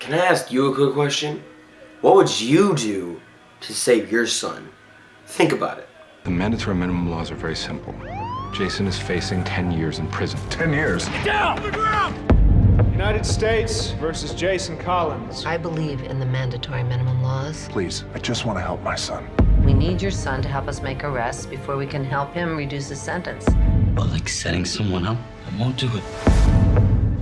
Can I ask you a quick question? What would you do to save your son? Think about it. The mandatory minimum laws are very simple. Jason is facing 10 years in prison. 10 years? Get down! On the ground! United States versus Jason Collins. I believe in the mandatory minimum laws. Please, I just want to help my son. We need your son to help us make arrests before we can help him reduce his sentence. Well, like setting someone up? I won't do it.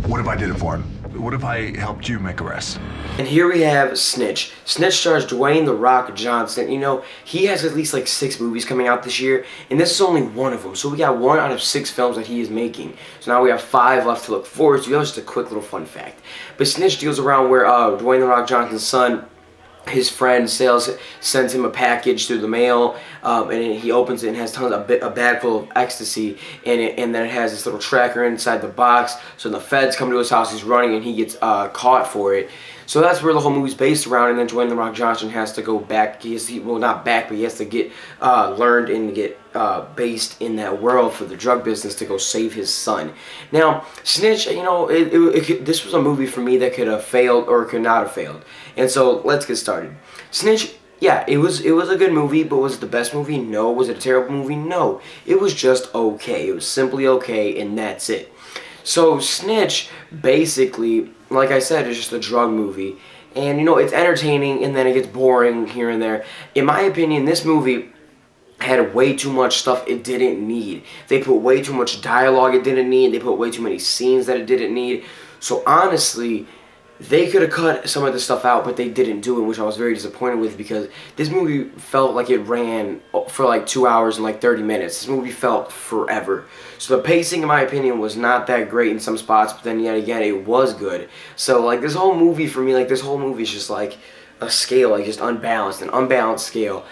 What if I did it for him? What if I helped you make arrests? And here we have Snitch. Snitch stars Dwayne "The Rock" Johnson. You know, he has at least like 6 movies coming out this year, and this is only one of them. So we got 1 out of 6 films that he is making. So now we have 5 left to look forward to. That was just a quick little fun fact. But Snitch deals around where Dwayne "The Rock" Johnson's son, his friend sends him a package through the mail, and he opens it and has tons of a bag full of ecstasy in it, and then it has this little tracker inside the box. So when the feds come to his house, he's running and he gets caught for it. So that's where the whole movie's based around, and then Dwayne "The Rock" Johnson has to go back. Well, not back, but he has to get learned and get based in that world for the drug business to go save his son. Now, Snitch, you know, this was a movie for me that could have failed or could not have failed. And so let's get started. Snitch, yeah, it was a good movie, but was it the best movie? No. Was it a terrible movie? No. It was just okay. It was simply okay, and that's it. So Snitch, basically, like I said, is just a drug movie. And, you know, it's entertaining, and then it gets boring here and there. In my opinion, this movie had way too much stuff it didn't need. They put way too much dialogue it didn't need. They put way too many scenes that it didn't need. So honestly, they could have cut some of the stuff out, but they didn't do it, which I was very disappointed with, because this movie felt like it ran for like 2 hours and like 30 minutes. This movie felt forever. So the pacing, in my opinion, was not that great in some spots, but then yet again, it was good. So like this whole movie for me, like this whole movie is just like a scale, like just unbalanced, an unbalanced scale.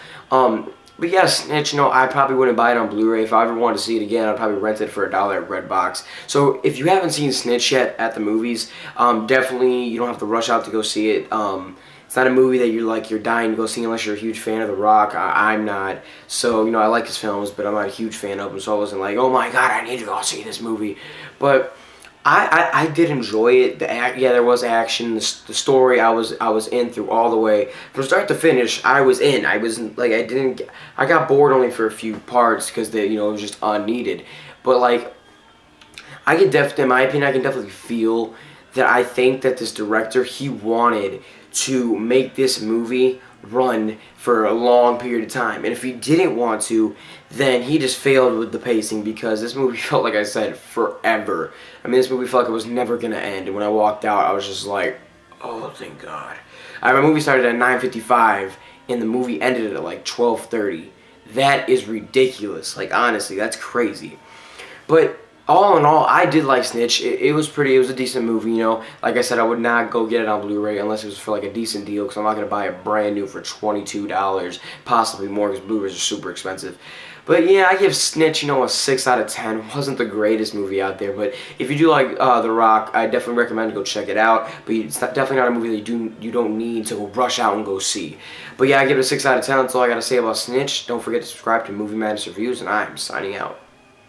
But yeah, Snitch, you know, I probably wouldn't buy it on Blu-ray. If I ever wanted to see it again, I'd probably rent it for $1 at Redbox. So if you haven't seen Snitch yet at the movies, definitely you don't have to rush out to go see it. It's not a movie that you're dying to go see unless you're a huge fan of The Rock. I'm not. So, you know, I like his films, but I'm not a huge fan of him. So I wasn't like, oh my God, I need to go see this movie. But I did enjoy it. Yeah, there was action. The story I was in through all the way from start to finish. I was in. I was like I got bored only for a few parts because it was just unneeded. But like in my opinion, I can definitely feel that I think that this director, he wanted to make this movie run for a long period of time, and if he didn't want to, then he just failed with the pacing, because this movie felt, like I said, forever. I mean, this movie felt like it was never gonna end, and when I walked out, I was just like, oh, thank God. My movie started at 9:55 and the movie ended at like 12:30. That is ridiculous. Like, honestly, that's crazy. But all in all, I did like Snitch. It was a decent movie, you know. Like I said, I would not go get it on Blu-ray unless it was for like a decent deal, because I'm not going to buy it brand new for $22, possibly more, because Blu-rays are super expensive. But yeah, I give Snitch, a 6 out of 10. It wasn't the greatest movie out there, but if you do like The Rock, I definitely recommend to go check it out. But it's definitely not a movie that you don't need to go rush out and go see. But yeah, I give it a 6 out of 10. That's all I got to say about Snitch. Don't forget to subscribe to Movie Madness Reviews, and I'm signing out.